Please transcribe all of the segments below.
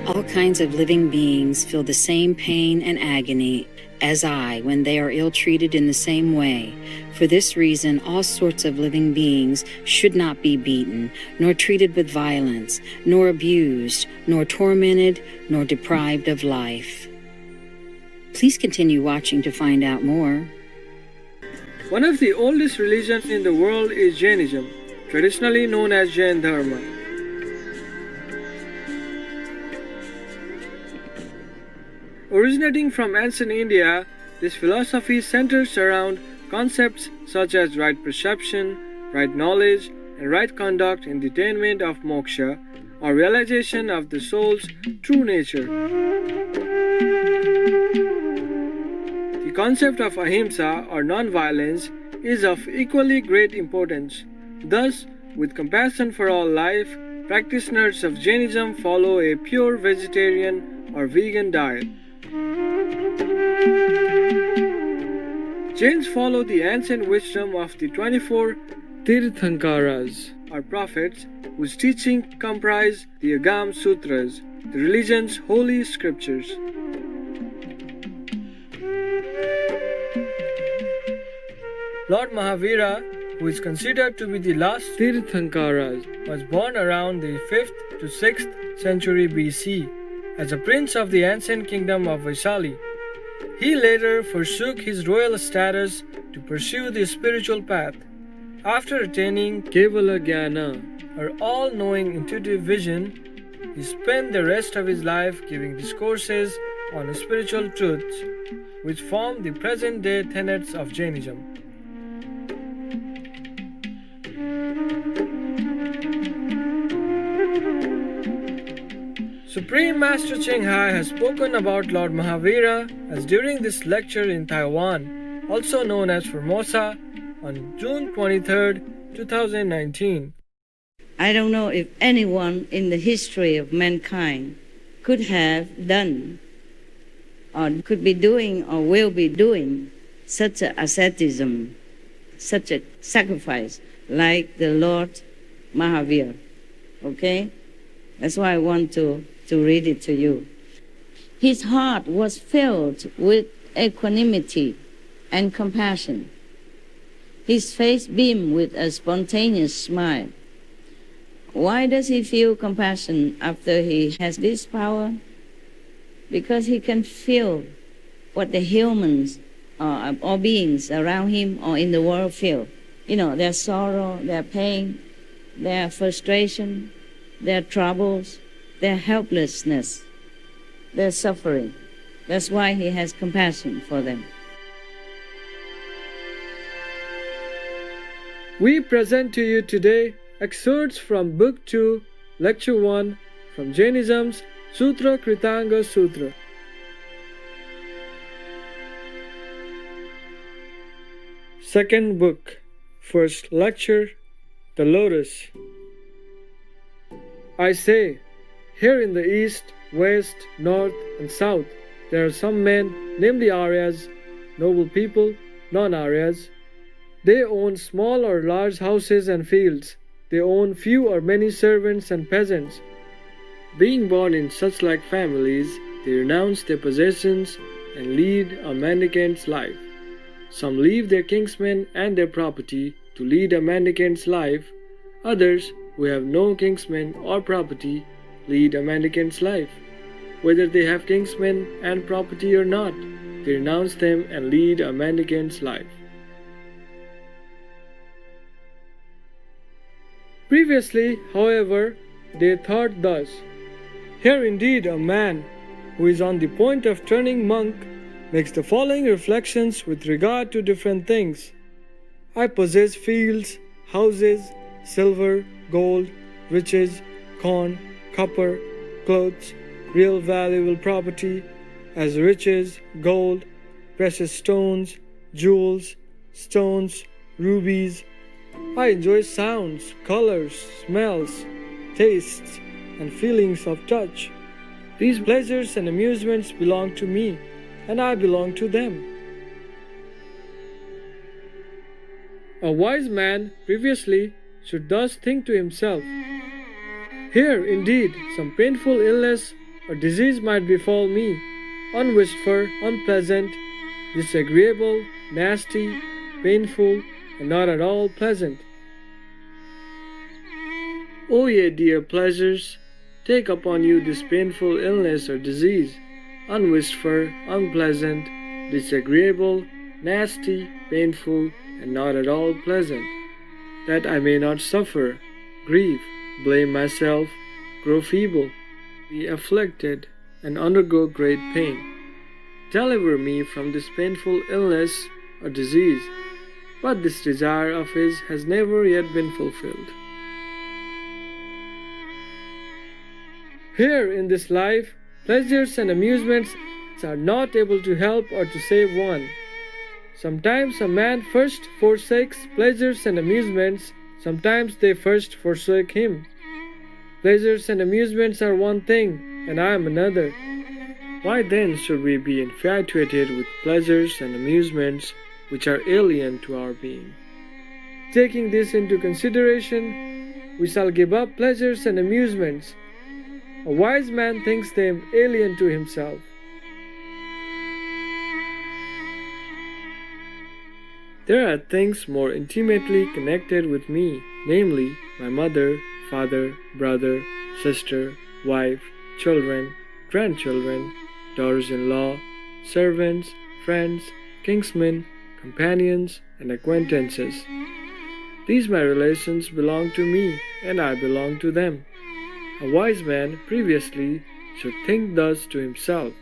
All kinds of living beings feel the same pain and agony as I when they are ill-treated in the same way. For this reason, all sorts of living beings should not be beaten, nor treated with violence, nor abused, nor tormented, nor deprived of life. Please continue watching to find out more. One of the oldest religions in the world is Jainism, traditionally known as Jain Dharma. Originating from ancient India, this philosophy centers around concepts such as right perception, right knowledge, and right conduct in the attainment of moksha, or realization of the soul's true nature. The concept of ahimsa, or non-violence, is of equally great importance. Thus, with compassion for all life, practitioners of Jainism follow a pure vegetarian or vegan diet. Jains follow the ancient wisdom of the 24 Tirthankaras, or prophets, whose teaching comprise the Agam Sutras, the religion's holy scriptures. Lord Mahavira, who is considered to be the last Tirthankaras, was born around the 5th to 6th century BC as a prince of the ancient kingdom of Vaishali. He later forsook his royal status to pursue the spiritual path. After attaining Kevala Jnana, or all-knowing intuitive vision, he spent the rest of his life giving discourses on spiritual truths, which form the present-day tenets of Jainism. Supreme Master Ching Hai has spoken about Lord Mahavira as during this lecture in Taiwan, also known as Formosa, on June 23, 2019. I don't know if anyone in the history of mankind could have done, or could be doing, or will be doing such an asceticism, such a sacrifice like the Lord Mahavira. Okay? That's why I want to read it to you. His heart was filled with equanimity and compassion. His face beamed with a spontaneous smile. Why does he feel compassion after he has this power? Because he can feel what the humans or beings around him or in the world feel. You know, their sorrow, their pain, their frustration, their troubles, their helplessness, their suffering. That's why he has compassion for them. We present to you today excerpts from Book 2, Lecture 1, from Jainism's Sutrakritanga Sutra. Second book, first lecture, The Lotus. I say, here in the east, west, north, and south, there are some men, namely Aryas, noble people, non-Aryas. They own small or large houses and fields. They own few or many servants and peasants. Being born in such like families, they renounce their possessions and lead a mendicant's life. Some leave their kinsmen and their property to lead a mendicant's life. Others, who have no kinsmen or property, lead a mendicant's life. Whether they have kinsmen and property or not, they renounce them and lead a mendicant's life. Previously, however, they thought thus: here indeed a man who is on the point of turning monk makes the following reflections with regard to different things. I possess fields, houses, silver, gold, riches, corn, copper, clothes, real valuable property, as riches, gold, precious stones, jewels, stones, rubies. I enjoy sounds, colors, smells, tastes, and feelings of touch. These pleasures and amusements belong to me, and I belong to them. A wise man previously should thus think to himself: here indeed some painful illness or disease might befall me, unwished for, unpleasant, disagreeable, nasty, painful, and not at all pleasant. O ye dear pleasures, take upon you this painful illness or disease, unwished for, unpleasant, disagreeable, nasty, painful, and not at all pleasant, that I may not suffer, grieve, blame myself, grow feeble, be afflicted, and undergo great pain. Deliver me from this painful illness or disease, but this desire of his has never yet been fulfilled. Here in this life, pleasures and amusements are not able to help or to save one. Sometimes a man first forsakes pleasures and amusements, sometimes they first forsake him. Pleasures and amusements are one thing, and I am another. Why then should we be infatuated with pleasures and amusements which are alien to our being? Taking this into consideration, we shall give up pleasures and amusements. A wise man thinks them alien to himself. There are things more intimately connected with me, namely my mother, father, brother, sister, wife, children, grandchildren, daughters-in-law, servants, friends, kinsmen, companions, and acquaintances. These my relations belong to me, and I belong to them. A wise man previously should think thus to himself.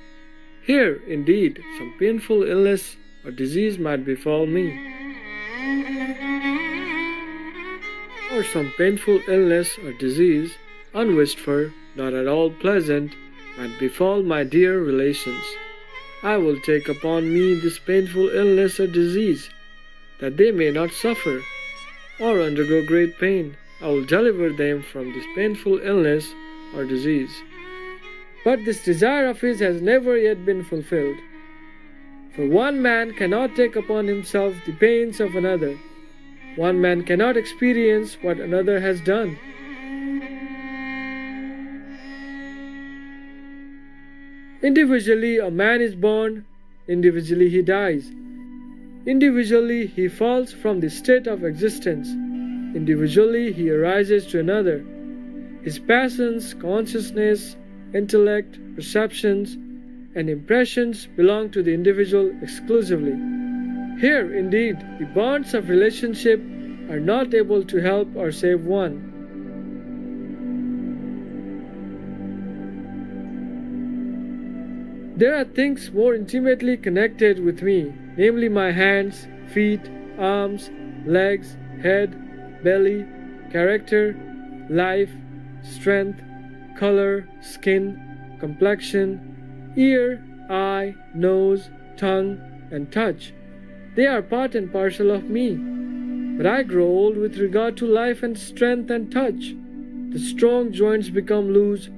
Here, indeed, some painful illness or disease might befall me, or some painful illness or disease, unwished for, not at all pleasant, might befall my dear relations. I will take upon me this painful illness or disease, that they may not suffer, or undergo great pain. I will deliver them from this painful illness or disease. But this desire of his has never yet been fulfilled. For one man cannot take upon himself the pains of another. One man cannot experience what another has done. Individually, a man is born, individually he dies. Individually, he falls from the state of existence. Individually, he arises to another. His passions, consciousness, intellect, perceptions, and impressions belong to the individual exclusively. Here, indeed, the bonds of relationship are not able to help or save one. There are things more intimately connected with me, namely my hands, feet, arms, legs, head, belly, character, life, strength, color, skin, complexion, ear, eye, nose, tongue, and touch. They are part and parcel of me. But I grow old with regard to life and strength and touch. The strong joints become loose,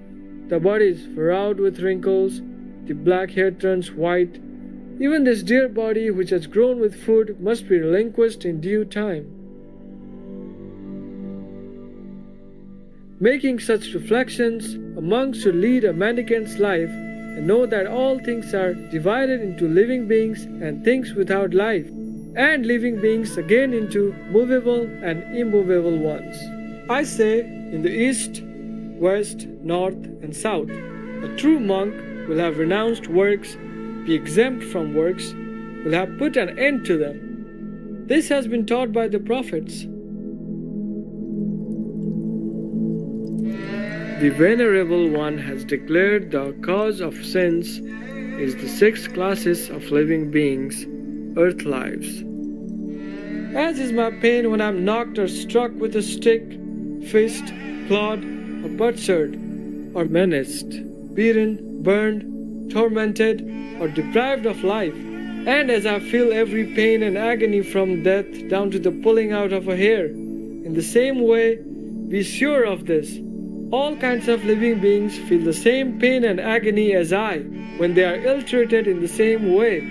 the body is furrowed with wrinkles, the black hair turns white. Even this dear body which has grown with food must be relinquished in due time. Making such reflections, a monk should lead a mendicant's life and know that all things are divided into living beings and things without life, and living beings again into movable and immovable ones. I say, in the east, west, north, and south, a true monk will have renounced works, be exempt from works, will have put an end to them. This has been taught by the prophets. The Venerable One has declared the cause of sins is the 6 classes of living beings, earth lives. As is my pain when I am knocked or struck with a stick, fist, clod, or butchered, or menaced, beaten, burned, tormented, or deprived of life, and as I feel every pain and agony from death down to the pulling out of a hair, in the same way, be sure of this. All kinds of living beings feel the same pain and agony as I when they are ill-treated in the same way.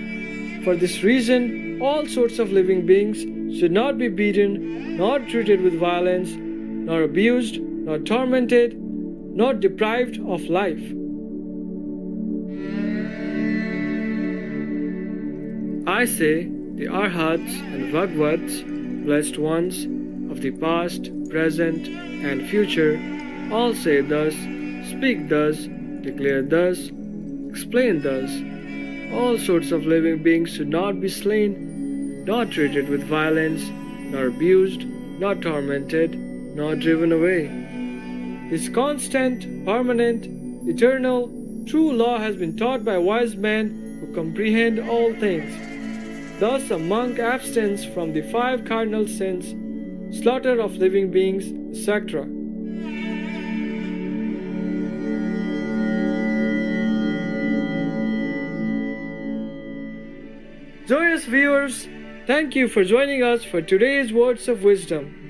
For this reason, all sorts of living beings should not be beaten, nor treated with violence, nor abused, nor tormented, nor deprived of life. I say, the Arhats and Bhagavats, blessed ones of the past, present, and future, all say thus, speak thus, declare thus, explain thus. All sorts of living beings should not be slain, not treated with violence, nor abused, nor tormented, nor driven away. This constant, permanent, eternal, true law has been taught by wise men who comprehend all things. Thus a monk abstains from the 5 cardinal sins, slaughter of living beings, etc. Joyous viewers, thank you for joining us for today's words of wisdom.